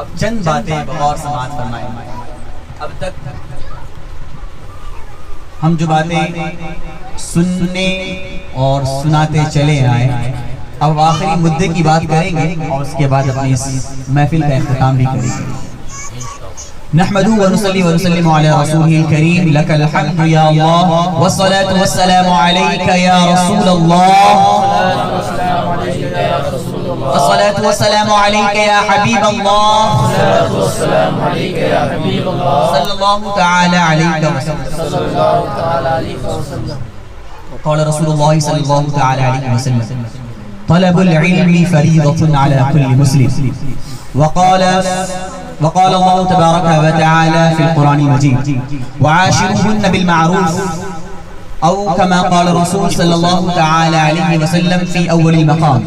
اب چند باتیں بغور سماعت فرمائیں. اب تک ہم جو باتیں سننے اور سناتے چلے آئے، اب آخری مدعے کی بات کریں گے اور اس کے بعد اپنی اس محفل کا اختتام بھی کریں گے. نحمده ونصلي ونسلم على رسوله الكريم لك الحمد يا الله والصلاة والسلام عليك يا رسول الله والصلاة والسلام عليك يا حبيب الله صلى الله تعالى عليك وسلم. قال رسول الله صلى الله تعالى عليه وسلم طلب العلم فريضة على كل مسلم. وقال الله تبارك وتعالى في القرآن المجيد وعاشرهن بالمعروف، أو كما قال الرسول صلى الله تعالى عليه وسلم في أول المقام.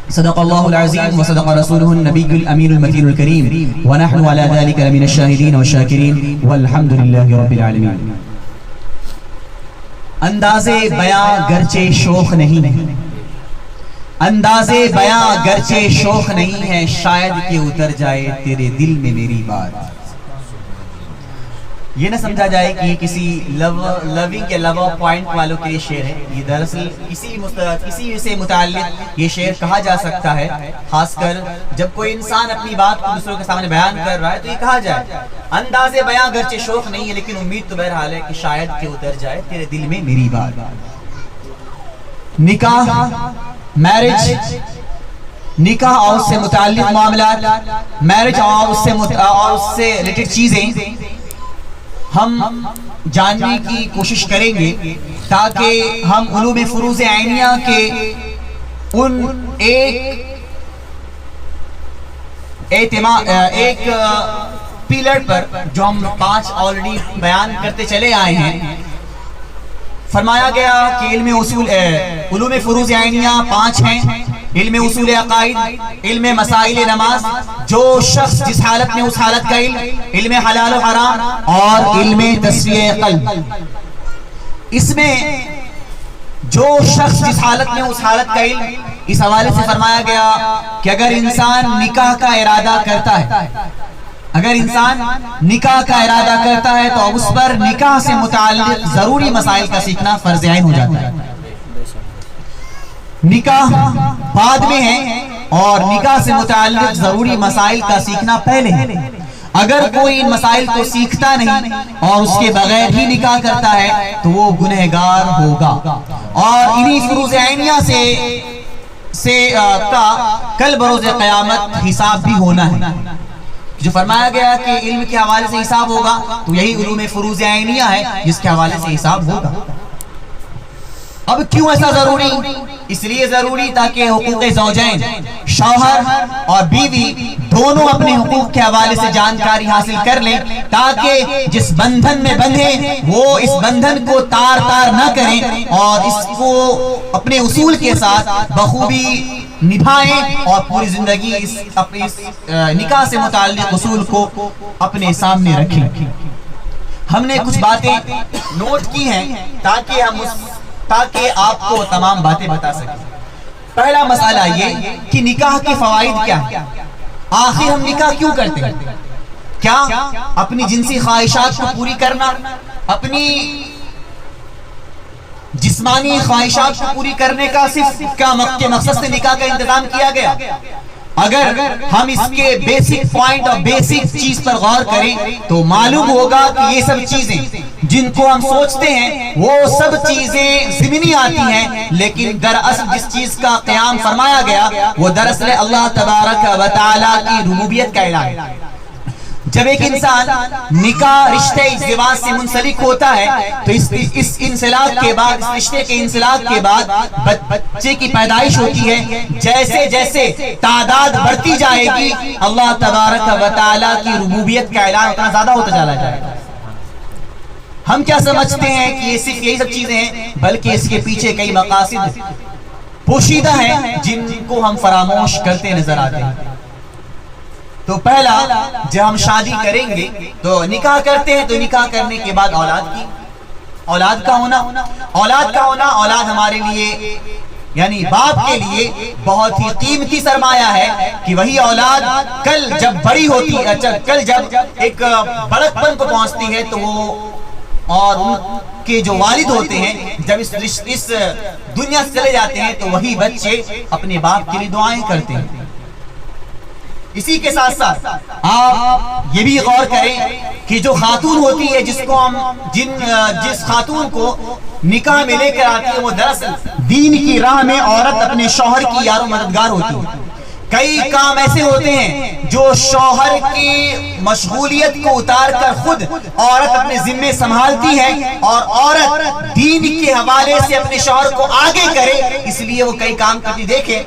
صدق الله العظيم وصدق رسوله النبي الأمين المتين الكريم، ونحن على ذلك لمن الشاهدين والشاكرين والحمد لله رب العالمين. انداز بیاں گرچہ شوق نہیں ہے، انداز بیاں گرچہ شوق نہیں ہے، شاید کہ اتر جائے تیرے دل میں میری بات. یہ نہ سمجھا جائے کہ یہ کسی لونگ یا لو پوائنٹ والوں کے لیے شعر ہے. یہ دراصل کسی سے متعلق یہ شعر کہا جا سکتا ہے، خاص کر جب کوئی انسان اپنی بات کو دوسروں کے سامنے بیان کر رہا ہے تو یہ کہا جائے انداز بیاں گرچہ شوق نہیں ہے، لیکن امید تو بہرحال ہے کہ شاید کہ اتر جائے تیرے دل میں میری بات. نکاح، میرج، نکاح اور اس سے متعلق معاملات، میرج اور اس سے ریلیٹڈ چیزیں ہم جاننے کی کوشش کریں گے تاکہ ہم علوم فروز عینیہ کے ان ایک پیلر پر جو ہم 5 آلریڈی بیان کرتے چلے آئے ہیں. فرمایا گیا کہ علوم فروز عینیہ 5 ہیں: علم اصول عقائد، علم مسائل نماز، جو شخص جس حالت میں اس حالت کا علم حلال و حرام، اور علم تصفیہ قلب. اس میں جو شخص جس حالت میں اس حالت کا علم، اس حوالے سے فرمایا گیا کہ اگر انسان نکاح کا ارادہ کرتا ہے، اگر انسان نکاح کا ارادہ کرتا ہے تو اس پر نکاح سے متعلق ضروری مسائل کا سیکھنا فرض عین ہو جاتا ہے. نکاح بعد میں ہے اور نکاح سے متعلق ضروری مسائل کا سیکھنا پہلے ہے. اگر کوئی ان مسائل کو سیکھتا نہیں اور اس کے بغیر ہی نکاح کرتا ہے تو وہ گنہگار ہوگا، اور انہی فروز عینیہ سے کا کل بروز قیامت حساب بھی ہونا ہے. جو فرمایا گیا کہ علم کے حوالے سے حساب ہوگا تو یہی علوم فروز عینیہ ہے جس کے حوالے سے حساب ہوگا. اب کیوں ایسا ضروری؟ اس لیے ضروری تاکہ حقوق زوجین، شوہر اور بیوی دونوں اپنے حقوق کے حوالے سے جانکاری حاصل کر لیں، تاکہ جس بندھن میں بندھے وہ اس بندھن کو تار نہ کریں اور اس کو اپنے اصول کے ساتھ بخوبی نبھائیں اور پوری زندگی اس نکاح سے متعلق اصول کو اپنے سامنے رکھیں. ہم نے کچھ باتیں نوٹ کی ہیں تاکہ آپ کو تمام باتیں بتا سکیں. پہلا مسئلہ یہ کہ نکاح کے فوائد کیا ہیں. آخر ہم نکاح کیوں کرتے ہیں؟ کیا اپنی جنسی خواہشات کو پوری کرنا، اپنی جسمانی خواہشات کو پوری کرنے کا صرف کے مقصد سے نکاح کا انتظام کیا گیا؟ اگر ہم اس کے بیسک پوائنٹ اور بیسک چیز پر غور کریں تو معلوم ہوگا کہ یہ سب چیزیں جن کو ہم سوچتے ہیں وہ سب چیزیں ضمنی آتی ہیں، لیکن دراصل جس چیز کا قیام فرمایا گیا وہ دراصل اللہ تبارک و تعالیٰ کی ربوبیت کا اعلان ہے. جب ایک انسان نکاح رشتے ازدواج سے منسلک ہوتا ہے تو اس انسلاک کے بعد، اس رشتے کے انسلاک کے بعد بچے کی پیدائش ہوتی ہے. جیسے جیسے تعداد بڑھتی جائے گی اللہ تبارک و تعالیٰ کی ربوبیت کا اعلان اتنا زیادہ ہوتا چلا جائے گا. ہم کیا سمجھتے ہیں کہ یہ صرف یہی سب چیزیں ہیں، بلکہ اس کے پیچھے کئی مقاصد پوشیدہ ہیں جن کو ہم فراموش کرتے نظر آتے ہیں. تو پہلا، جب ہم شادی کریں گے تو نکاح کرتے ہیں تو نکاح کرنے کے بعد اولاد کا ہونا اولاد ہمارے لیے یعنی باپ کے لیے بہت ہی قیمتی سرمایہ ہے کہ وہی اولاد کل جب بڑی ہوتی ہے، کل جب ایک بڑک پن کو پہنچتی ہے تو وہ اور ان کے جو والد ہوتے ہیں جب اس دنیا سے چلے جاتے ہیں تو وہی بچے اپنے باپ کے لیے دعائیں کرتے ہیں۔ اسی کے ساتھ ساتھ آپ یہ بھی غور کریں کہ جو خاتون ہوتی ہے جس خاتون کو نکاح میں لے کر آتی ہے، وہ دراصل دین کی راہ میں عورت اپنے شوہر کی یار و مددگار ہوتی ہے۔ کئی کام ایسے ہوتے ہیں جو شوہر کی مشغولیت کو اتار کر خود عورت اپنے ذمے سنبھالتی ہے، اور عورت دین کے حوالے سے اپنے شوہر کو آگے کرے، اس لیے وہ کئی کام کرتی۔ دیکھیں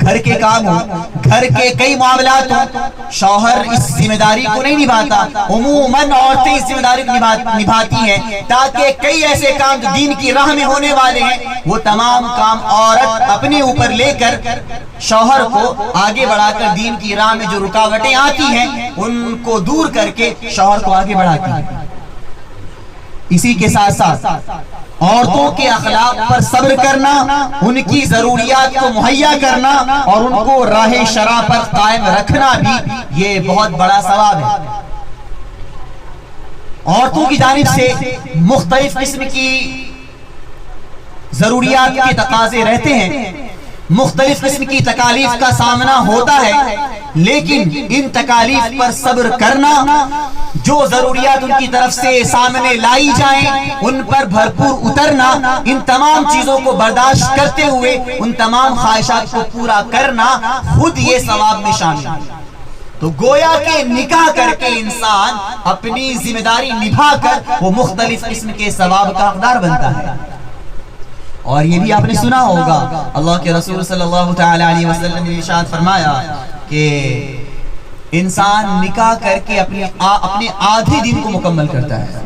گھر کے کام ہو، گھر کے کئی معاملات ہو، شوہر اس ذمہ داری کو نہیں نبھاتا، عموماً عورتیں اس ذمہ داری کو نبھاتی ہیں، تاکہ کئی ایسے کام جو دین کی راہ میں ہونے والے ہیں وہ تمام کام عورت اپنے اوپر لے کر شوہر کو آگے بڑھا کر دین کی راہ میں جو رکاوٹیں آتی ہیں ان کو دور کر کے شوہر کو آگے بڑھاتی ہیں۔ اسی کے ساتھ ساتھ عورتوں کے اخلاق پر صبر کرنا، ان کی ضروریات کو مہیا کرنا اور ان کو راہ شرع پر قائم رکھنا بھی یہ بہت بڑا ثواب ہے۔ عورتوں کی جانب سے مختلف قسم کی ضروریات کے تقاضے رہتے ہیں، مختلف قسم کی تکالیف کا سامنا ہوتا ہے، لیکن ان تکالیف پر صبر کرنا، جو ضروریات ان کی طرف سے سامنے لائی جائیں ان پر بھرپور اترنا، ان تمام چیزوں کو برداشت کرتے ہوئے ان تمام خواہشات کو پورا کرنا خود یہ ثواب میں شامل ہے۔ تو گویا کہ نکاح کر کے انسان اپنی ذمہ داری نبھا کر وہ مختلف قسم کے ثواب کا حقدار بنتا ہے۔ اور یہ بھی آپ نے سنا ہوگا، اللہ کے رسول صلی اللہ تعالی علیہ وسلم نے ارشاد فرمایا کہ انسان نکاح کر کے اپنے آدھے دن کو مکمل کرتا ہے،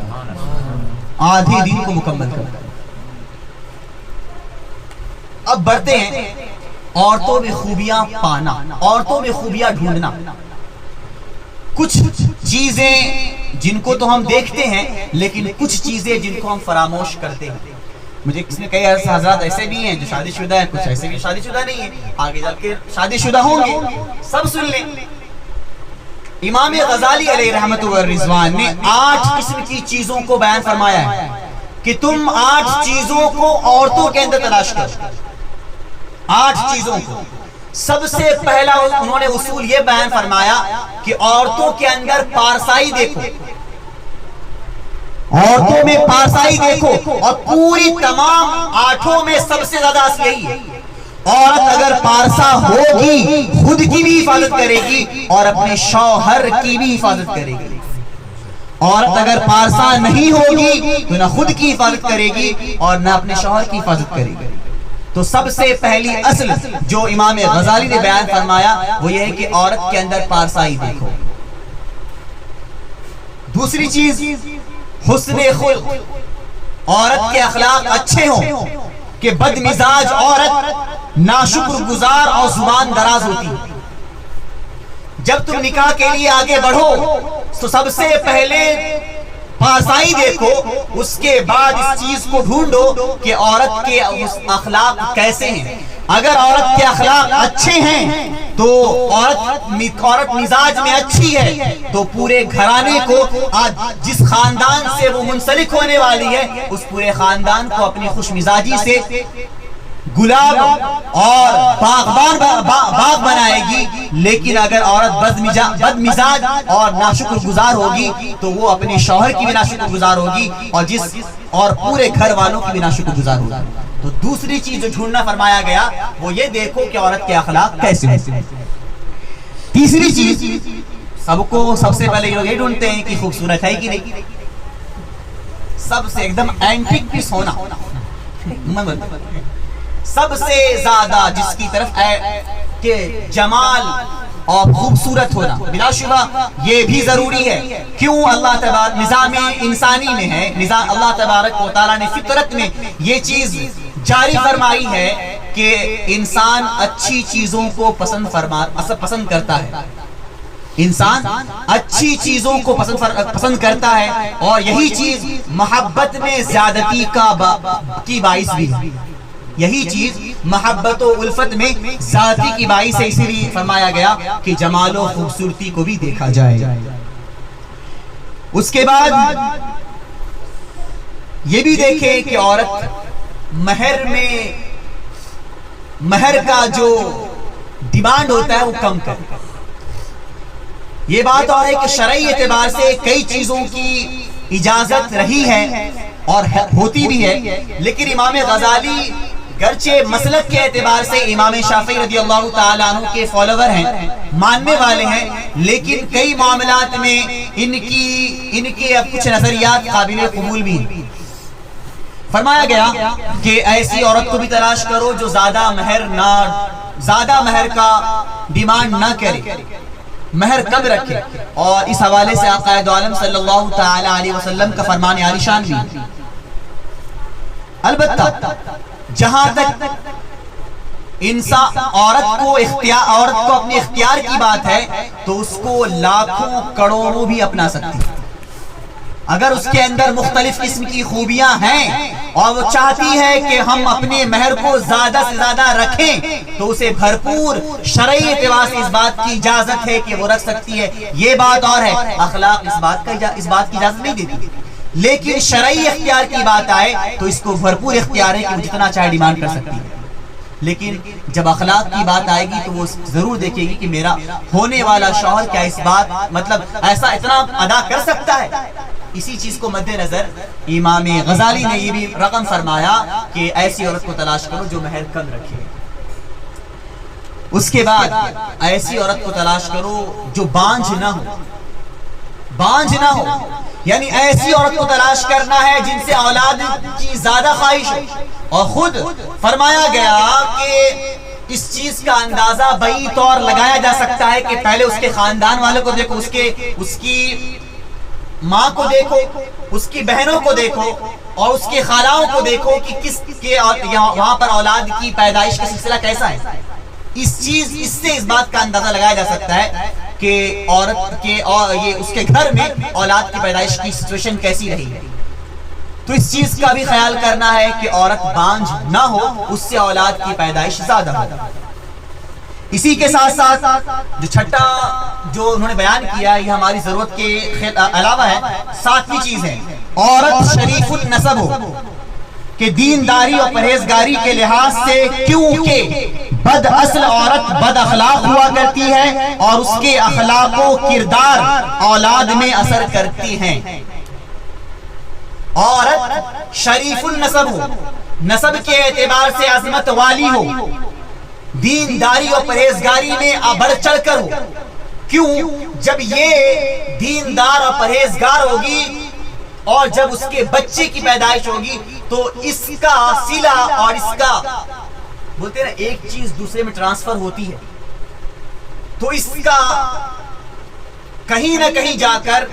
آدھے دن کو مکمل کرتا ہے۔ اب بڑھتے ہیں عورتوں میں خوبیاں پانا، عورتوں میں خوبیاں ڈھونڈنا۔ کچھ چیزیں جن کو تو ہم دیکھتے ہیں لیکن کچھ چیزیں جن کو ہم فراموش کرتے ہیں۔ مجھے کس نے کئی حضرات ایسے بھی ہیں جو شادی شدہ ہیں، کچھ ایسے بھی شادی شدہ نہیں ہیں، آگے جا کے شادی شدہ ہوں گے، سب سن لیں۔ امام غزالی علیہ رحمت و رضوان نے 8 قسم کی چیزوں کو بیان فرمایا ہے کہ تم 8 چیزوں کو عورتوں کے اندر تلاش کرو، 8 چیزوں کو۔ سب سے پہلا انہوں نے اصول یہ بیان فرمایا کہ عورتوں کے اندر پارسائی دیکھو، عورتوں میں پارسائی دیکھو، اور پوری تمام 8 میں سب سے زیادہ اصل یہی ہے، عورت اگر پارسا ہوگی خود کی بھی حفاظت کرے گی اور اپنے شوہر کی بھی حفاظت کرے گی۔ عورت اگر پارسا نہیں ہوگی تو نہ خود کی حفاظت کرے گی اور نہ اپنے شوہر کی حفاظت کرے گی۔ تو سب سے پہلی اصل جو امام غزالی نے بیان فرمایا وہ یہ ہے کہ عورت کے اندر پارسائی دیکھو۔ دوسری چیز حسن خلق، عورت کے اخلاق اچھے ہوں کہ بد مزاج عورت ناشکر گزار اور زبان دراز ہوتی ہے۔ جب تم نکاح کے لیے آگے بڑھو تو سب سے پہلے پارسائی دیکھو، اس کے بعد اس چیز کو ڈھونڈو کہ عورت کے اخلاق کیسے ہیں۔ اگر عورت کے اخلاق اچھے ہیں تو عورت مزاج میں اچھی ہے تو پورے گھرانے کو، جس خاندان سے وہ منسلک ہونے والی ہے اس پورے خاندان کو اپنی خوش مزاجی سے گلاب اور باغ بنائے گی۔ لیکن اگر عورت بد مزاج اور ناشکر گزار ہوگی تو وہ اپنے شوہر کی بھی ناشکر گزار ہوگی اور پورے گھر والوں کی بھی ناشکر گزار ہوگی۔ تو دوسری چیز جو ڈھونڈنا فرمایا گیا وہ یہ دیکھو کہ عورت کے اخلاق کیسے ہیں۔ تیسری چیز سب سے پہلے لوگ یہ ڈھونڈتے ہیں کہ خوبصورت ہے کہ نہیں، سب سے ایک دم اینٹک پیس ہونا، سب سے زیادہ جس کی طرف کہ جمال اور خوبصورت ہونا بلا شبہ یہ بھی ضروری ہے۔ کیوں؟ اللہ تبارک نظام انسانی میں ہے، اللہ تبارک و تعالیٰ نے فطرت میں یہ چیز جاری فرمائی ہے کہ انسان اچھی چیزوں کو پسند کرتا ہے، انسان اچھی چیزوں کو پسند کرتا ہے، اور یہی چیز محبت میں زیادتی کی باعث بھی ہے۔ یہی چیز محبت و الفت میں ذاتی کی باعث سے اسی لیے فرمایا گیا کہ جمال و خوبصورتی کو بھی دیکھا جائے۔ اس کے بعد یہ بھی دیکھیں کہ عورت مہر کا جو ڈیمانڈ ہوتا ہے وہ کم کرے۔ یہ بات اور ہے کہ شرعی اعتبار سے کئی چیزوں کی اجازت رہی ہے اور ہوتی بھی ہے، لیکن امام غزالی گرچہ مسلک کے اعتبار سے امام شافعی رضی اللہ تعالیٰ عنہ کے فالوور ہیں، ماننے والے ہیں، لیکن کئی معاملات میں ان کے اب کچھ نظریات قابل قبول بھی ہیں۔ فرمایا گیا کہ ایسی عورت کو بھی تلاش کرو جو زیادہ مہر کا ڈیمانڈ نہ کرے، مہر کم رکھے، اور اس حوالے سے آقا دو عالم صلی اللہ تعالی علیہ وسلم کا فرمان عالی شان بھی۔ البتہ جہاں تک عورت کو اپنے اختیار کی بات ہے تو اس کو لاکھوں کروڑوں بھی اپنا سکتی ہے۔ اگر اس کے اندر مختلف قسم کی خوبیاں ہیں اور وہ چاہتی ہے کہ ہم اپنے مہر کو زیادہ سے زیادہ رکھیں تو اسے بھرپور شرعی اعتبار سے اس بات کی اجازت ہے کہ وہ رکھ سکتی ہے۔ یہ بات اور ہے، اخلاق اس بات کی اجازت نہیں دیتی، لیکن شرعی اختیار کی بات آئے تو اس کو بھرپور اختیار ہے کہ وہ جتنا چاہے ڈیمانڈ کر سکتی ہے۔ لیکن جب اخلاق کی بات آئے گی تو وہ ضرور دیکھے گی کہ میرا ہونے والا شوہر کیا اس بات ایسا اتنا ادا کر سکتا ہے۔ اسی چیز کو مد نظر امام غزالی نے یہ بھی رقم فرمایا کہ ایسی عورت کو تلاش کرو جو مہر کم رکھے۔ اس کے بعد ایسی عورت کو تلاش کرو جو بانجھ نہ ہو، یعنی ایسی عورت کو تلاش کرنا ہے جن سے اولاد کی زیادہ خواہش ہو، اور خود فرمایا گیا کہ اس چیز کا اندازہ بعید طور لگایا جا سکتا ہے کہ پہلے اس کے خاندان والوں کو دیکھو، اس کی ماں کو دیکھو، اس کی بہنوں کو دیکھو، اور اس کے خالاؤں کو دیکھو کہ وہاں پر اولاد کی پیدائش کا سلسلہ کیسا ہے۔ اس سے اس بات کا اندازہ لگایا جا سکتا ہے کہ عورت کے اور یہ اس کے گھر میں اولاد کی پیدائش کی سچویشن کیسی رہی ہے۔ تو اس چیز کا بھی خیال کرنا ہے کہ عورت بانجھ نہ ہو، اس سے اولاد کی پیدائش زیادہ ہو۔ اسی کے ساتھ ساتھ جو چھٹا جو انہوں نے بیان کیا یہ ہماری ضرورت کے علاوہ ہے، ساتویں چیز ہے عورت شریف النسب ہو، کہ دینداری اور پرہیزگاری کے لحاظ سے، کیونکہ بد اصل عورت بد اخلاق ہوا کرتی ہے اور اس کے اخلاق و کردار اولاد میں اثر کرتی ہیں۔ عورت شریف النسب ہو، نسب کے اعتبار سے عظمت والی ہو، دینداری اور پرہیزگاری میں بڑھ چڑھ کر ہو۔ کیوں؟ جب یہ دیندار اور پرہیزگار ہوگی اور جب اس کے بچے کی پیدائش ہوگی تو اس کا صلہ اور اس کا بولتے ہیں ایک چیز دوسرے میں ٹرانسفر ہوتی ہے، تو اس کا کہیں نہ کہیں جا کر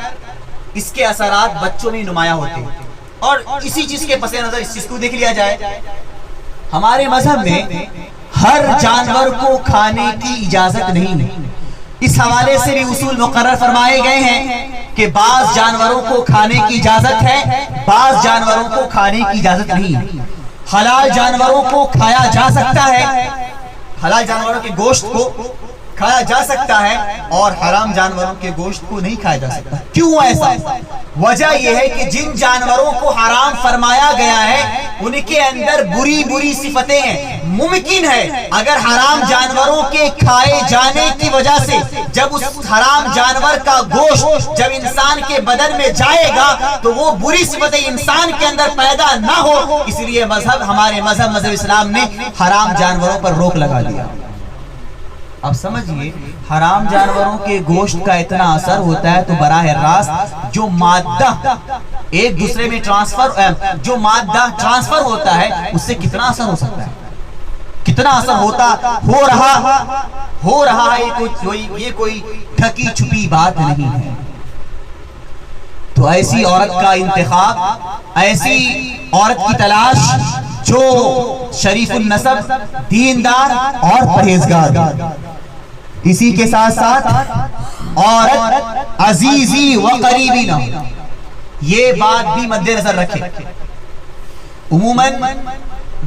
اس کے اثرات بچوں میں نمایاں ہوتے ہیں۔ اور اسی چیز کے پس نظر اس چیز کو دیکھ لیا جائے، ہمارے مذہب میں ہر جانور کو کھانے کی اجازت نہیں ہے۔ اس حوالے سے بھی اصول مقرر فرمائے گئے ہیں کہ بعض جانوروں کو کھانے کی اجازت ہے، بعض جانوروں کو کھانے کی اجازت نہیں ہے۔ حلال جانوروں کو کھایا جا سکتا ہے، حلال جانوروں کے گوشت کو کھایا جا سکتا ہے، اور حرام جانوروں کے گوشت کو نہیں کھایا جا سکتا۔ کیوں ایسا؟ وجہ یہ ہے کہ جن جانوروں کو حرام فرمایا گیا ہے ان کے اندر بری صفتیں ہیں۔ ممکن ہے اگر حرام جانوروں کے کھائے جانے کی وجہ سے جب اس حرام جانور کا گوشت جب انسان کے بدن میں جائے گا تو وہ بری صفتیں انسان کے اندر پیدا نہ ہو، اس لیے ہمارے مذہب اسلام نے حرام جانوروں پر روک لگا دیا۔ اب سمجھئے حرام جانوروں کے گوشت کا اتنا اثر ہوتا ہے تو براہ راست جو مادہ ایک دوسرے میں ٹرانسفر ہوتا ہے اس سے کتنا اثر ہو سکتا ہے، کتنا اثر ہو رہا ہے، یہ کوئی ڈھکی چھپی بات نہیں ہے۔ تو ایسی عورت کا انتخاب، ایسی عورت کی تلاش جو شریف النسب، دیندار اور پرہیزگار۔ اسی کے ساتھ ساتھ عورت عزیزی و قریبی نہ ہو، یہ بات بھی مد نظر رکھے۔ عموماً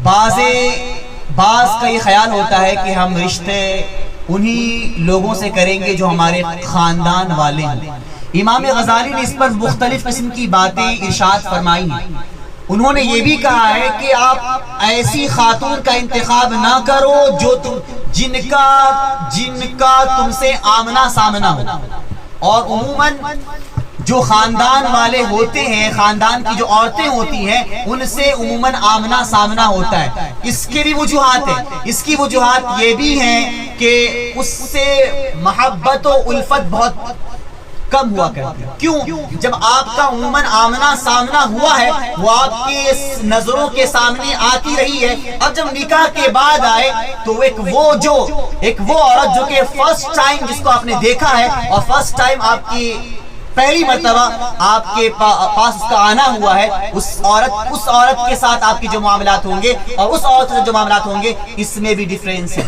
بعض کا یہ خیال ہوتا ہے کہ ہم رشتے انہی لوگوں سے کریں گے جو ہمارے خاندان والے ہیں۔ امام غزالی نے اس پر مختلف قسم کی باتیں ارشاد فرمائی ہیں۔ انہوں نے یہ بھی کہا ہے کہ آپ ایسی خاتون کا انتخاب نہ کرو جو جن کا تم سے آمنا سامنا ہو، اور عموماً جو خاندان والے ہوتے ہیں، خاندان کی جو عورتیں ہوتی ہیں، ان سے عموماً آمنا سامنا ہوتا ہے۔ اس کے بھی وجوہات ہیں، اس کی وجوہات یہ بھی ہیں کہ اس سے محبت و الفت بہت کم ہوا کرتی ہے۔ کیوں؟ جب آپ کا عموماً آمنا سامنا ہوا ہے، وہ آپ کے نظروں کے سامنے آتی رہی ہے، اب جب نکاح کے بعد آئے تو ایک وہ عورت جو کہ فرسٹ ٹائم جس کو آپ نے دیکھا ہے، اور فرسٹ ٹائم آپ کی پہلی مرتبہ آپ کے پاس اس کا آنا ہوا ہے، اس عورت کے ساتھ آپ کے جو معاملات ہوں گے اور اس عورت سے جو معاملات ہوں گے، اس میں بھی ڈیفرنس ہے،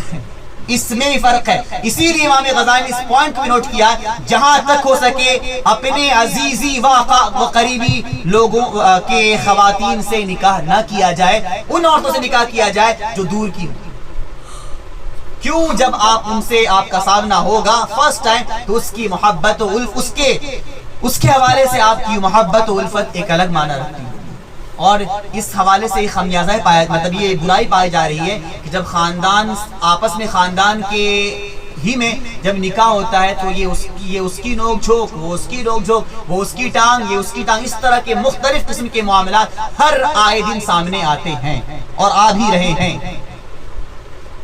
اس میں بھی فرق ہے۔ اسی لیے امام غزالی نے اس پوائنٹ کو بھی نوٹ کیا، جہاں تک ہو سکے اپنے عزیزی و قریبی لوگوں کے خواتین سے نکاح نہ کیا جائے، ان عورتوں سے نکاح کیا جائے جو دور کی ہوں۔ کیوں؟ جب آپ ان سے آپ کا سامنا ہوگا فرسٹ ٹائم تو اس کی محبت و اس کے حوالے سے آپ کی محبت و الفت ایک الگ معنی رکھتی ہے، اور اس حوالے سے خمیازہ مطلب یہ برائی پائی جا رہی ہے کہ جب خاندان آپس میں خاندان کے ہی میں جب نکاح ہوتا ہے تو یہ اس کی نوک جھوک، وہ اس کی نوک جھوک، وہ اس کی ٹانگ، یہ اس کی ٹانگ، اس طرح کے مختلف قسم کے معاملات ہر آئے دن سامنے آتے ہیں اور آ بھی رہے ہیں۔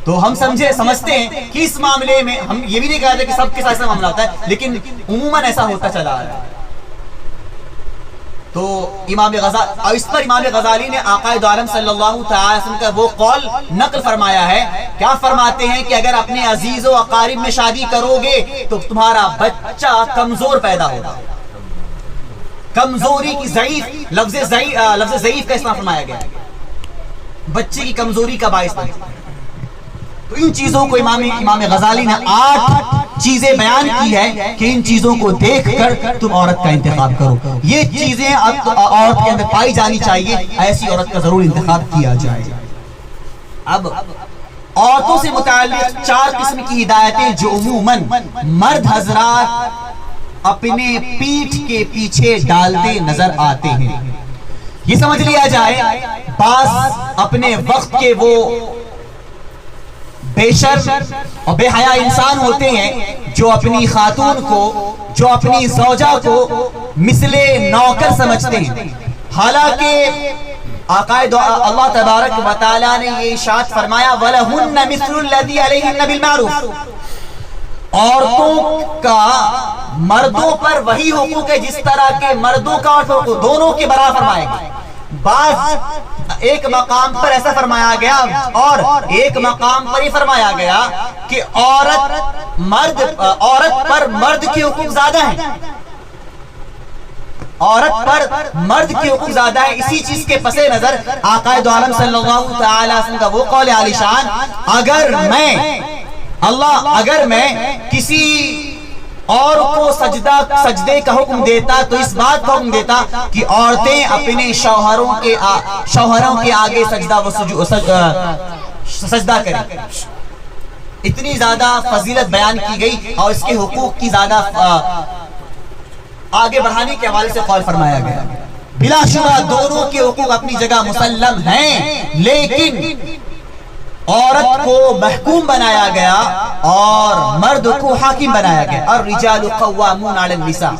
تو ہم سمجھتے ہیں کہ اس معاملے میں ہم یہ بھی نہیں کہتے کہ سب کے ساتھ ایسا معاملہ ہوتا ہے، لیکن عموماً ایسا ہوتا چلا آ رہا ہے۔ تو اس پر امام غزالی نے آقا دو عالم صلی اللہ تعالی وسلم کا وہ قول نقل فرمایا ہے، کیا فرماتے ہیں کہ اگر اپنے عزیز و اقارب میں شادی کرو گے تو تمہارا بچہ کمزور پیدا ہوگا۔ کمزوری کی ضعیف، لفظ ضعیف کا استعمال فرمایا گیا، بچے کی کمزوری کا باعث بنے۔ تو ان چیزوں کو امام غزالی نے 8 چیزیں بیان کی ہے کہ ان چیزوں کو دیکھ کر تم عورت کا انتخاب کرو، یہ چیزیں عورت کے اندر پائی جانی چاہیے، ایسی عورت کا ضرور انتخاب کیا جائے۔ اب عورتوں سے متعلق 4 قسم کی ہدایتیں جو عموماً مرد حضرات اپنے پیٹھ کے پیچھے ڈالتے نظر آتے ہیں۔ یہ سمجھ لیا جائے، بعض اپنے وقت کے وہ بے شرم اور بے حیا انسان ہوتے ہیں جو اپنی خاتون کو، جو اپنی زوجہ کو مثل نوکر سمجھتے ہیں، حالانکہ آقا اللہ تبارک و تعالی نے یہ ارشاد فرمایا وَلَهُنَّ مِثْلُ الَّذِي عَلَيْهِنَّ بِالْمَعْرُوفِ، عورتوں کا مردوں پر وہی حقوق ہے جس طرح کے مردوں کا اور دونوں کے برابر فرمائے گا۔ بعض ایک مقام پر ایسا فرمایا گیا اور ایک مقام پر یہ فرمایا گیا کہ عورت پر مرد کے حقوق زیادہ ہیں، عورت پر مرد کے حقوق زیادہ ہے۔ اسی چیز کے پس نظر آقا دو عالم صلی اللہ تعالی وسلم کا وہ قول عالی شان، اگر میں کسی اور کو سجدے کا حکم دیتا تو اس بات کا حکم دیتا کہ عورتیں اپنے شوہروں کے آگے سجدہ کریں۔ اتنی زیادہ فضیلت بیان کی گئی اور اس کے حقوق کی زیادہ آگے بڑھانے کے حوالے سے قول فرمایا گیا۔ بلا شبہ دونوں کے حقوق اپنی جگہ مسلم ہیں، لیکن عورت کو محکوم بنایا گیا اور مرد کو حاکم بنایا گیا، اور الرجال قوامون علی النساء۔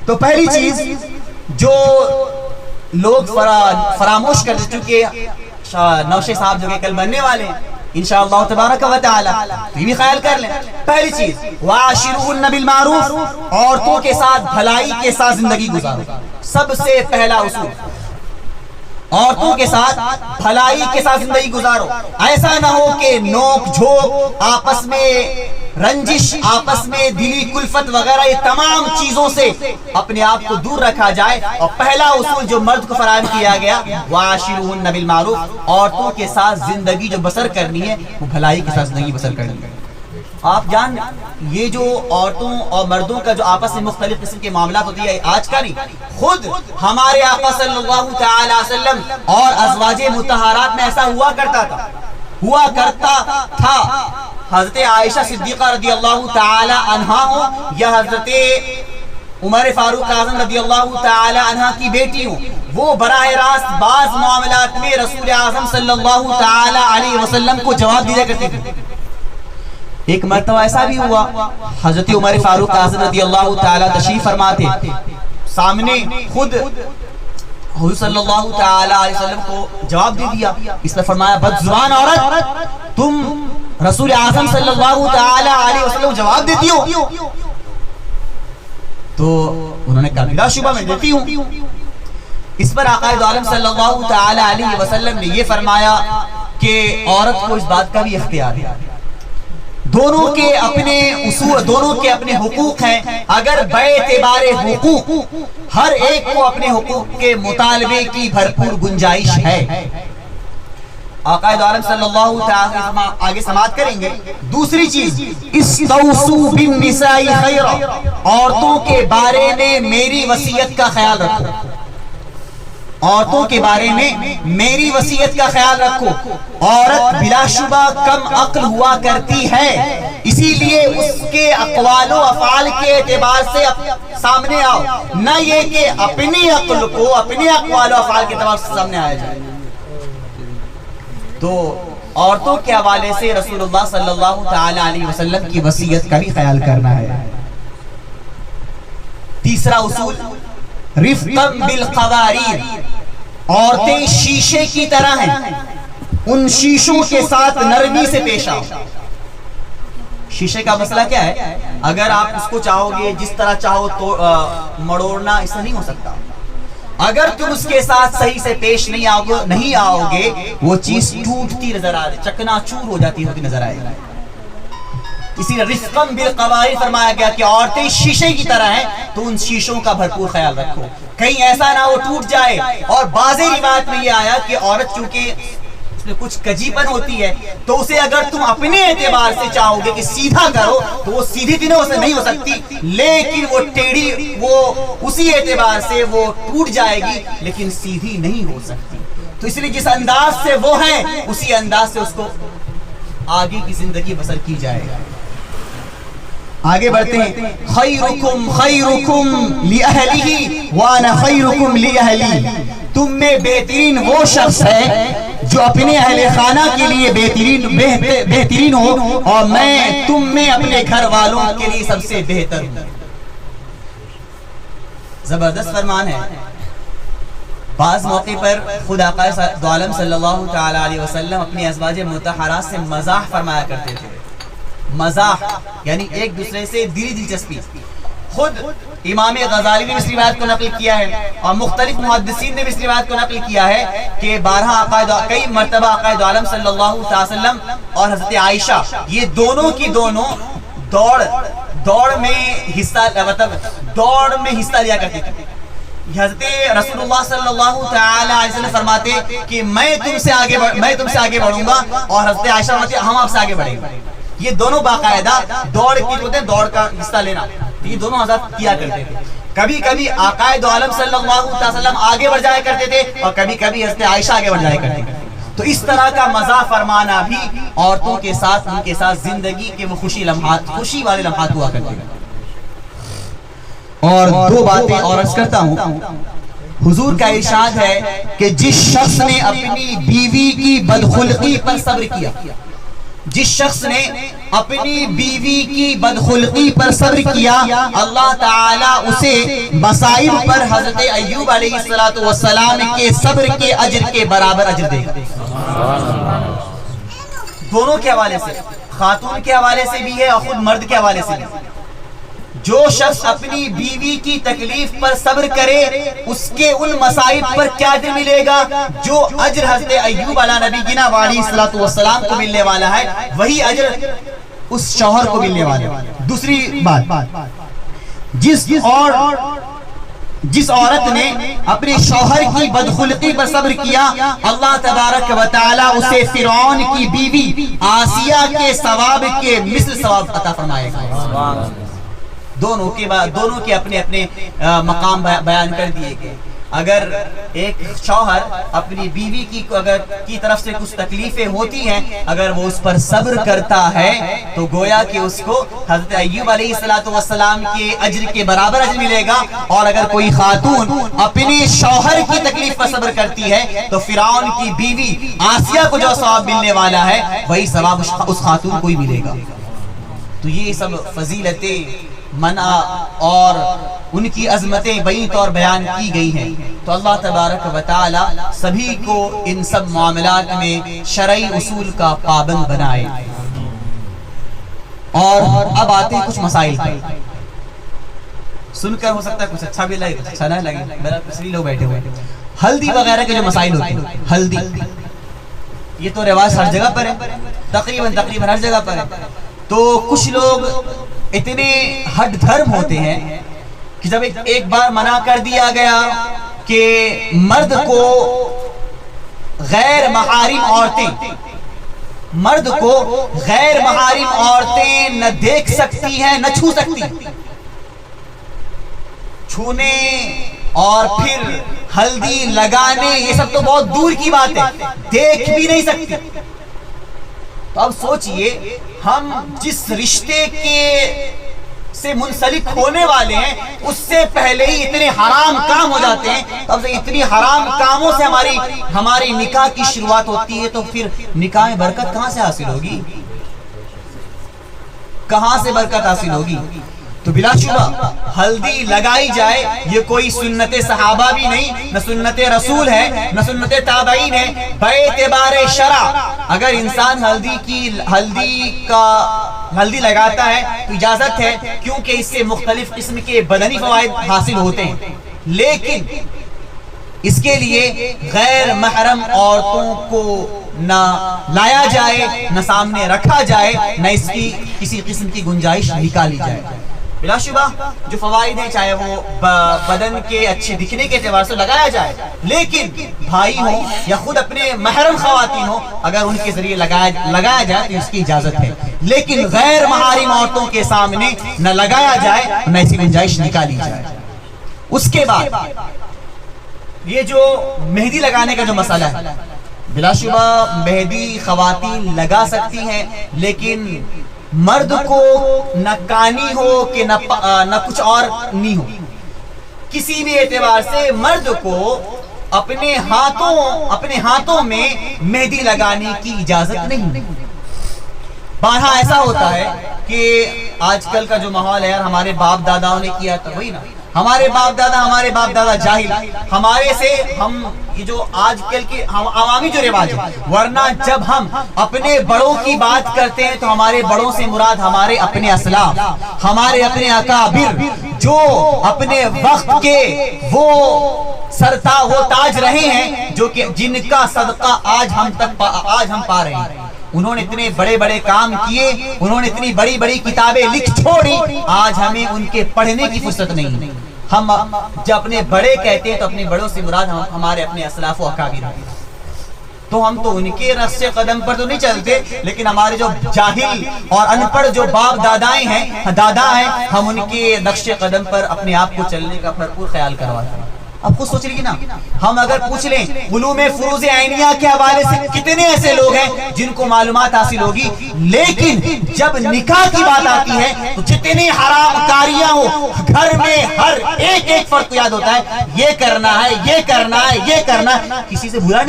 تو پہلی چیز جو لوگ فراموش کر چکے، نوشے صاحب جو کہ کل بننے والے ہیں انشاءاللہ تبارک و تعالی، یہ بھی خیال کر لیں۔ پہلی چیز وعاشروہن بالمعروف، عورتوں کے ساتھ بھلائی کے ساتھ زندگی گزارو، سب سے پہلا اصول، عورتوں کے ساتھ بھلائی کے ساتھ زندگی گزارو۔ ایسا نہ ہو کہ نوک جھوک، آپس میں رنجش، آپس میں دلی کلفت وغیرہ، یہ تمام چیزوں سے اپنے آپ کو دور رکھا جائے۔ اور پہلا اصول جو مرد کو فراہم کیا گیا وعاشروہن بالمعروف، عورتوں کے ساتھ زندگی جو بسر کرنی ہے وہ بھلائی کے ساتھ زندگی بسر کرنی ہے۔ آپ جان یہ جو عورتوں اور مردوں کا جو آپس میں مختلف قسم کے معاملات ہوتی ہے آج کا نہیں، خود ہمارے آقا صلی اللہ تعالی علیہ وسلم اور ازواج مطہرات میں ایسا ہوا کرتا تھا حضرت عائشہ صدیقہ رضی اللہ تعالی عنہا ہو یا حضرت عمر فاروق اعظم رضی اللہ تعالی عنہ کی بیٹی ہوں، وہ براہ راست بعض معاملات میں رسول اعظم صلی اللہ تعالی علیہ وسلم کو جواب دیا کرتے تھے۔ ایک مرتبہ ایسا بھی ہوا، حضرت عمر فاروق اعظم رضی اللہ تعالی تشریف فرما تھے، سامنے خود حضور صلی اللہ تعالی علیہ وسلم کو جواب دے دیا۔ اس نے فرمایا بدزبان عورت، تم رسول اعظم صلی اللہ تعالی علیہ وسلم جواب دیتی ہو؟ تو انہوں نے کہا بلا شبہ میں دیتی ہوں۔ اس پر آقا دو عالم صلی اللہ تعالی علیہ وسلم نے یہ فرمایا کہ عورت کو اس بات کا بھی اختیار ہے، دونوں کے اپنے اصول، دونوں کے اپنے حقوق ہیں، اگر باعتبار حقوق ہر ایک کو اپنے حقوق کے مطالبے کی بھرپور گنجائش ہے۔ آقا دو عالم صلی اللہ تعالی وسلم آگے سماعت کریں گے۔ دوسری چیز، استوصوا بالنساء خیرا، عورتوں کے بارے میں میری وصیت کا خیال رکھو، عورتوں کے بارے میں میری وصیت کا خیال رکھو۔ عورت بلا شبہ کم عقل ہوا کرتی ہے، اسی لیے اس کے اقوال و افعال کے اعتبار سے سامنے آؤ، نہ یہ کہ اپنی عقل کو اپنے اقوال و افعال کے اعتبار سے سامنے آیا جائے۔ تو عورتوں کے حوالے سے رسول اللہ صلی اللہ تعالی علیہ وسلم کی وصیت کا بھی خیال کرنا ہے۔ تیسرا اصول، رفقا بالقواریر، عورتیں شیشے کی طرح ہیں، ان شیشوں کے ساتھ نرمی سے پیش آؤ۔ شیشے کا مسئلہ کیا ہے؟ اگر آپ اس کو چاہو گے جس طرح چاہو تو مڑوڑنا اس سے نہیں ہو سکتا۔ اگر تم اس کے ساتھ صحیح سے پیش نہیں آؤ گے، وہ چیز ٹوٹتی نظر آ رہی، چکنا چور ہو جاتی ہوتی نظر آئے گی۔ اسی لیے رفقا بالقواریر فرمایا گیا کہ عورتیں شیشے کی طرح ہیں، تو ان شیشوں کا بھرپور خیال رکھو، کہیں ایسا نہ وہ ٹوٹ جائے۔ اور بعض روایت میں یہ آیا کہ عورت چونکہ اس میں کچھ کجی پن ہوتی ہے، تو اسے اگر تم اپنے اعتبار سے چاہو گے کہ سیدھا کرو تو وہ سیدھی دنوں سے نہیں ہو سکتی، لیکن وہ ٹیڑھی وہ اسی اعتبار سے وہ ٹوٹ جائے گی، لیکن سیدھی نہیں ہو سکتی۔ تو اس لیے جس انداز سے وہ ہیں اسی انداز سے اس کو آگے کی زندگی بسر کی جائے گا۔ آگے بڑھتے ہیں، خیرکم خیرکم لأہلہ وانا خیرکم لأہلی، تم میں بہترین وہ شخص ہے جو اپنے اہل خانہ کے لیے بہترین ہو، اور میں تم میں اپنے گھر والوں کے لیے سب سے بہتر ہوں۔ زبردست فرمان ہے۔ بعض موقع پر خود آقا دو عالم صلی اللہ تعالی علیہ وسلم اپنی ازواج مطہرات سے مزاح فرمایا کرتے تھے۔ مزاح یعنی ایک دوسرے سے دلی دلچسپی۔ خود امام غزالی نے اس روایت کو نقل کیا ہے، اور مختلف محدثین نے اس روایت کو نقل کیا ہے کہ کئی مرتبہ آقا دو عالم صلی اللہ علیہ وسلم اور حضرت عائشہ یہ دونوں کی دونوں دوڑ میں حصہ لیا کرتے تھے۔ حضرت رسول اللہ صلی اللہ تعالی علیہ وسلم فرماتے کہ میں تم سے آگے بڑھوں گا، اور حضرت عائشہ فرماتے ہم آپ سے آگے بڑھیں گے۔ یہ دونوں باقاعدہ دوڑ کا حصہ لینا، یہ دونوں حضرت کیا کرتے تھے۔ کبھی کبھی آقا دو عالم صلی اللہ علیہ وسلم آگے بڑھ جایا کرتے تھے، اور کبھی کبھی حضرت عائشہ آگے بڑھ جایا کرتے تھے۔ تو اس طرح کا مزاح فرمانا بھی عورتوں کے ساتھ، ان کے ساتھ زندگی کے وہ خوشی والے لمحات ہوا کرتے تھے۔ اور دو باتیں اور عرض کرتا ہوں۔ حضور کا ارشاد ہے کہ جس شخص نے اپنی بیوی کی بدخلقی پر صبر کیا، جس شخص نے اپنی بیوی کی بدخلقی پر صبر کیا، اللہ تعالیٰ اسے مصائب پر حضرت ایوب علیہ السلام کے صبر کے اجر کے برابر اجر دے گا۔ دونوں کے حوالے سے، خاتون کے حوالے سے بھی ہے اور خود مرد کے حوالے سے بھی۔ جو شخص اپنی بیوی کی تکلیف پر صبر کرے، اس کے ان مصائب پر کیا اجر ملے گا؟ جو اجر حضرت ایوب علیہ نبینا علیہ السلام کو ملنے والا ہے، وہی اجر اس شوہر کو ملنے والا ہے۔ دوسری بات، جس عورت نے اپنے شوہر کی بدخلقی پر صبر کیا، اللہ تبارک و تعالی اسے فرعون کی بیوی آسیہ کے ثواب کے مثل ثواب عطا فرمائے گا۔ دونوں کے اپنے اپنے مقام بیان کر دیے گئے۔ اگر ایک شوہر اپنی بیوی کی طرف سے کچھ تکلیفیں ہوتی ہیں، اگر وہ اس پر صبر کرتا ہے تو گویا کہ اس کو حضرت ایوب علیہ السلام کے اجر کے برابر اجر ملے گا۔ اور اگر کوئی خاتون اپنے شوہر کی تکلیف پر صبر کرتی ہے تو فرعون کی بیوی آسیہ کو جو ثواب ملنے والا ہے وہی ثواب اس خاتون کو ہی ملے گا۔ تو یہ سب فضیلتیں منع اور ان کی عظمتیں بین طور بیان کی گئی ہیں۔ تو اللہ تبارک و تعالی سبھی کو ان سب معاملات میں شرعی اصول کا پابند بنائے۔ اور اب آتے ہیں کچھ مسائل پر، سن کر ہو سکتا ہے کچھ اچھا بھی لگے کچھ اچھا نہ لگے، میرا پچھلی لوگ بیٹھے ہوئے۔ ہلدی وغیرہ کے جو مسائل ہوتے ہیں، ہلدی یہ تو رواج ہر جگہ پر ہے، تقریباً ہر جگہ پر ہے۔ تو کچھ لوگ اتنے ہٹ دھرم ہوتے ہیں کہ جب ایک بار منع کر دیا گیا کہ مرد کو غیر محارم عورتیں نہ دیکھ سکتی ہیں نہ چھو سکتی، چھونے اور پھر ہلدی لگانے یہ سب تو بہت دور کی بات ہے، دیکھ بھی نہیں سکتی۔ تو اب سوچئے ہم جس رشتے سے منسلک ہونے والے ہیں اس سے پہلے ہی اتنے حرام کام ہو جاتے ہیں، تو اب اتنی حرام کاموں سے ہماری نکاح کی شروعات ہوتی ہے، تو پھر نکاح میں برکت کہاں سے حاصل ہوگی؟ کہاں سے برکت حاصل ہوگی؟ تو بلا شبہ ہلدی لگائی جائے یہ کوئی سنت صحابہ بھی نہیں، نہ سنت رسول ہے، نہ سنت تابعین ہے۔ باعتبار شرع اگر انسان ہلدی لگاتا ہے تو اجازت ہے، کیونکہ اس سے مختلف قسم کے بدنی فوائد حاصل ہوتے ہیں، لیکن اس کے لیے غیر محرم عورتوں کو نہ لایا جائے، نہ سامنے رکھا جائے، نہ اس کی کسی قسم کی گنجائش نکالی جائے۔ بلا شبہ جو فوائد ہیں چاہے وہ بدن کے اچھے دکھنے کے اعتبار سے لگایا جائے، لیکن بھائی ہوں یا خود اپنے محرم خواتین ہوں اگر ان کے ذریعے لگایا جائے تو اس کی اجازت ہے، لیکن غیر محارم عورتوں کے سامنے نہ لگایا جائے نہ اس کی گنجائش نکالی جائے۔ اس کے بعد یہ جو مہندی لگانے کا جو مسئلہ ہے، بلا شبہ مہندی خواتین لگا سکتی ہیں، لیکن مرد کو نہ کانی ہو کہ نہ کچھ اور نہیں ہو، کسی بھی اعتبار سے مرد کو اپنے ہاتھوں میں مہندی لگانے کی اجازت نہیں۔ بارہا ایسا ہوتا ہے کہ آج کل کا جو ماحول ہے، ہمارے باپ داداؤں نے کیا تھا وہی نا، ہمارے باپ دادا جاہل، ہمارے سے ہم یہ جو آج کل کے عوامی جو رواج ہے، ورنہ جب ہم اپنے بڑوں کی بات کرتے ہیں تو ہمارے بڑوں سے مراد ہمارے اپنے اسلاف، ہمارے اپنے اکابر جو اپنے وقت کے وہ وہ تاج رہے ہیں، جو کہ جن کا صدقہ آج ہم پا رہے ہیں۔ انہوں نے اتنے بڑے بڑے کام کیے، انہوں نے اتنی بڑی بڑی کتابیں لکھ چھوڑی، آج ہمیں ان کے پڑھنے کی فرصت نہیں۔ ہم جب اپنے بڑے کہتے ہیں تو اپنے بڑوں سے مراد ہمارے اپنے اسلاف و اکابر ہیں، تو ہم تو ان کے نقش قدم پر تو نہیں چلتے، لیکن ہمارے جو جاہل اور ان پڑھ جو باپ دادا ہیں ہم ان کے نقش قدم پر اپنے آپ کو چلنے کا بھرپور خیال کرواتے ہیں۔ اب خود سوچ لیجیے نا، ہم اگر پوچھ لیں علوم فروز عینیہ کے حوالے سے کتنے ایسے لوگ ہیں جن کو معلومات حاصل ہوگی، لیکن جب نکاح کی بات آتی ہے تو جتنی حرام کاریاں ہو گھر میں ہر ایک فرد کو یاد ہوتا ہے، یہ کرنا ہے، یہ کرنا ہے، یہ کرنا ہے، کسی سے بھولا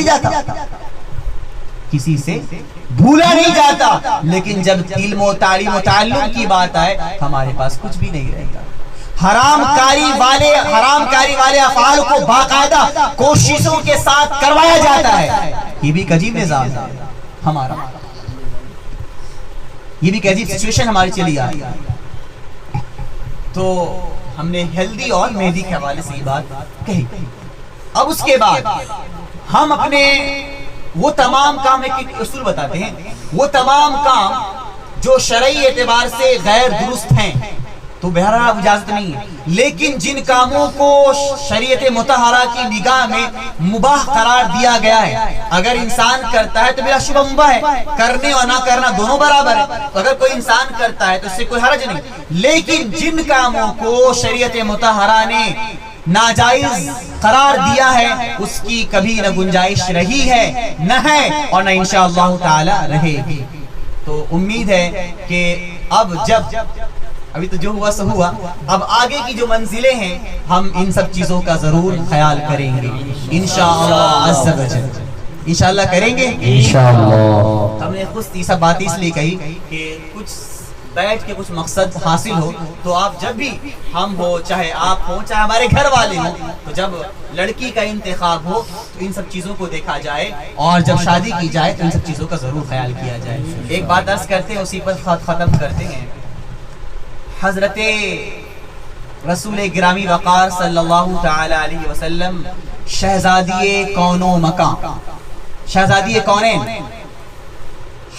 نہیں جاتا، لیکن جب علم و تعلیم و تعلم کی بات آئے ہمارے پاس کچھ بھی نہیں رہتا۔ حرام کاری والے افعال کو باقاعدہ کوششوں کے ساتھ کروایا جاتا ہے، یہ بھی ایک عجیب نظام ہے ہمارا، یہ بھی ایک عجیب سچویشن ہماری چلی آئی۔ تو ہم نے ہلدی اور مہندی کے حوالے سے یہ بات کہی۔ اب اس کے بعد ہم اپنے وہ تمام کام، ایک اصول بتاتے ہیں، وہ تمام کام جو شرعی اعتبار سے غیر درست ہیں تو بہرحال اجازت نہیں ہے، لیکن جن کاموں کو شریعت مطہرہ کی نگاہ میں مباح قرار دیا گیا ہے، اگر انسان کرتا ہے تو بلا شبہ مباح ہے، کرنے اور نہ کرنا دونوں برابر ہے، تو اگر کوئی انسان کرتا ہے تو اس سے کوئی حرج نہیں، لیکن جن کاموں کو شریعت مطہرہ نے ناجائز قرار دیا ہے اس کی کبھی نہ گنجائش رہی ہے، نہ ہے اور نہ انشاءاللہ تعالی رہے گی۔ تو امید ہے کہ اب ابھی تو جو ہوا سو ہوا، اب آگے کی جو منزلیں ہیں ہم ان سب چیزوں کا ضرور خیال کریں گے انشاءاللہ عز و جل، انشاءاللہ کریں گے انشاءاللہ۔ ہم نے خود یہ سب بات اس لیے کہی کہ کچھ بیٹھ کے کچھ مقصد حاصل ہو، تو آپ جب بھی ہم ہو، چاہے آپ ہو، چاہے ہمارے گھر والے ہوں، تو جب لڑکی کا انتخاب ہو تو ان سب چیزوں کو دیکھا جائے، اور جب شادی کی جائے تو ان سب چیزوں کا ضرور خیال کیا جائے۔ ایک بات عرض کرتے ہیں، اسی پر ختم کرتے ہیں۔ حضرت رسول گرامی وقار صلی اللہ تعالی علیہ وسلم شہزادی کون و مکان، شہزادی کونین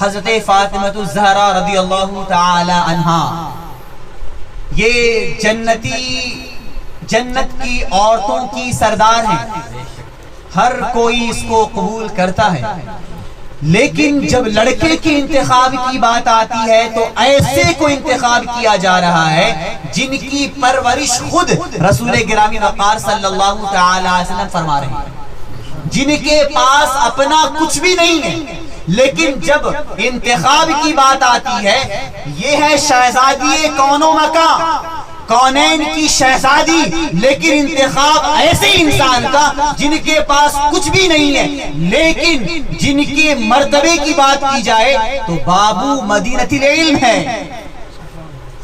حضرت فاطمہ الزہرا رضی اللہ تعالی عنہا، یہ جنت کی عورتوں کی سردار ہیں، ہر کوئی اس کو قبول کرتا ہے، لیکن جب لڑکے کے انتخاب کی بات آتی ہے تو ایسے کو انتخاب کیا جا رہا ہے جن کی پرورش خود رسول گرامی وقار صلی اللہ تعالی علیہ وسلم فرما رہے ہیں، جن کے پاس اپنا کچھ بھی نہیں ہے، لیکن جب انتخاب کی بات آتی ہے، یہ ہے شہزادی کون و مکان، کونین کی شہزادی، لیکن انتخاب ایسے انسان کا جن کے پاس کچھ بھی نہیں ہے، لیکن جن کے مرتبے کی بات کی جائے تو بابو مدینہ العلم ہے،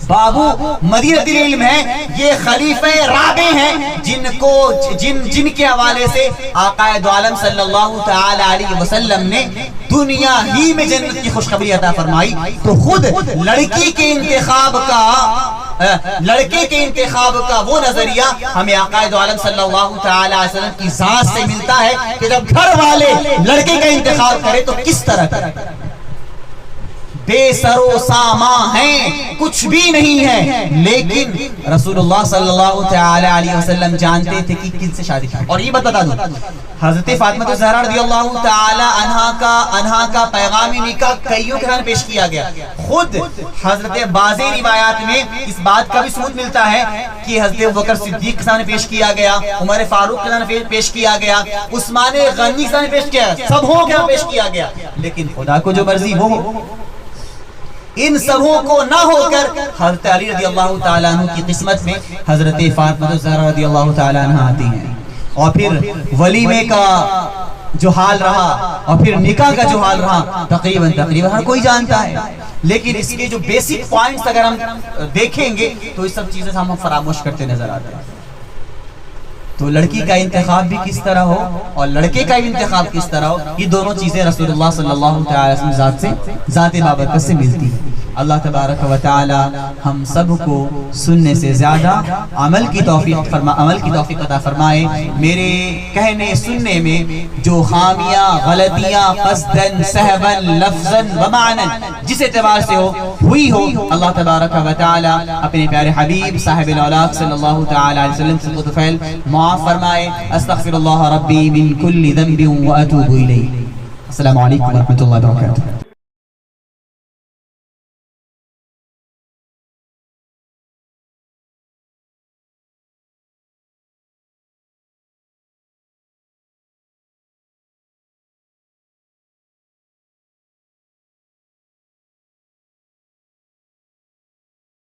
بابو مدینہ العلم ہے، یہ خلیفہ رابع ہیں جن کے حوالے سے آقا دو عالم صلی اللہ تعالی علیہ وسلم نے دنیا ہی میں جنت کی خوشخبری عطا فرمائی۔ تو خود لڑکے کے انتخاب کا وہ نظریہ ہمیں آقا دو عالم صلی اللہ تعالی علیہ وسلم کی ذات سے ملتا ہے کہ جب گھر والے لڑکے کا انتخاب کرے تو کس طرح کرے، بے سر و سامان ہیں، کچھ بھی نہیں ہے، لیکن رسول اللہ صلی اللہ تعالی علیہ وسلم جانتے تھے کہ کن سے شادی۔ اور یہ بتا دوں، حضرت فاطمہ الزہرا رضی اللہ تعالی عنہا کا پیغامی نکاح کئیوں کے سامنے پیش کیا گیا، خود حضرت بعض روایات میں اس بات کا بھی ثبوت ملتا ہے کہ حضرت ابوبکر صدیق کے سامنے پیش کیا گیا، عمر فاروق کے سامنے پیش کیا گیا، عثمان غنی کے سامنے پیش کیا گیا، سب ہو گیا پیش کیا گیا، لیکن خدا کو جو مرضی وہ ہو۔ ان سبوں کو نہ ہو کر حضرت علی رضی اللہ تعالیٰ عنہ کی قسمت میں حضرت فاطمہ الزہرا رضی اللہ تعالیٰ عنہ آتی ہیں، اور پھر ولیمے کا جو حال رہا اور پھر نکاح کا جو حال رہا تقریباً ہر کوئی جانتا ہے، لیکن اس کے جو بیسک پوائنٹس اگر ہم دیکھیں گے تو اس سب چیزیں ہم فراموش کرتے نظر آتے ہیں۔ تو لڑکی کا انتخاب بھی کس طرح ہو اور لڑکے کا بھی انتخاب کس طرح ہو، یہ دونوں چیزیں رسول اللہ صلی اللہ علیہ وسلم سے ذات بابرکت سے ملتی ہیں۔ اللہ تبارک و تعالی ہم سب کو سننے سے زیادہ عمل کی توفیق عطا فرمائے۔ میرے کہنے سننے میں جو خامیاں غلطیاں قصداً سہواً لفظاً و معناً جس اعتبار سے ہوئی ہو، اللہ تبارک و تعالی اپنے پیارے حبیب صاحب الاولاق صلی اللہ تعالی علیہ وسلم سے متفعل معاف فرمائے۔ استغفر اللہ ربی من کل ذنب و اتوب الیہ۔ السلام علیکم ورحمۃ اللہ وبرکاتہ۔